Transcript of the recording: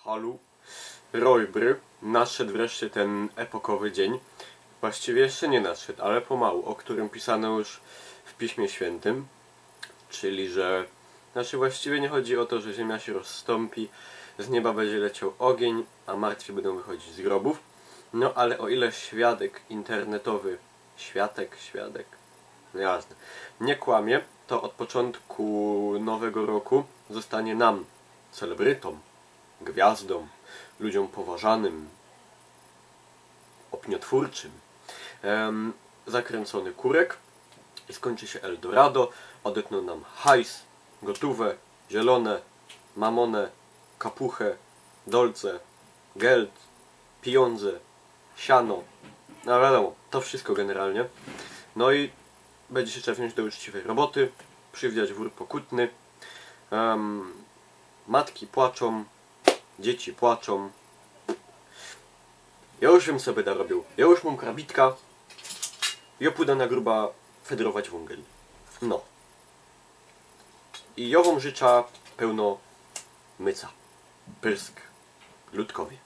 Halu, Rojbry, nadszedł wreszcie ten epokowy dzień. Właściwie jeszcze nie nadszedł, ale pomału, o którym pisano już w Piśmie Świętym. Czyli, że... właściwie nie chodzi o to, że ziemia się rozstąpi, z nieba będzie leciał ogień, a martwi będą wychodzić z grobów. No ale o ile świadek internetowy, świadek, no jasne, nie kłamie, to od początku nowego roku zostanie nam, celebrytom, gwiazdom, ludziom poważanym, opiniotwórczym, zakręcony kurek i skończy się Eldorado, odetną nam hajs, gotówę, zielone, mamonę, kapuchę, dolce, geld, pieniądze, siano, no wiadomo, to wszystko generalnie. No i będzie się trzeba wziąć do uczciwej roboty, przywdziać wór pokutny, matki płaczą, dzieci płaczą. Ja już wiem, co będę robił. Ja już mam krabitka. Ja pójdę na gruba federować węgiel. No. I ja wam życzę pełno myca. Prysk. Ludkowie.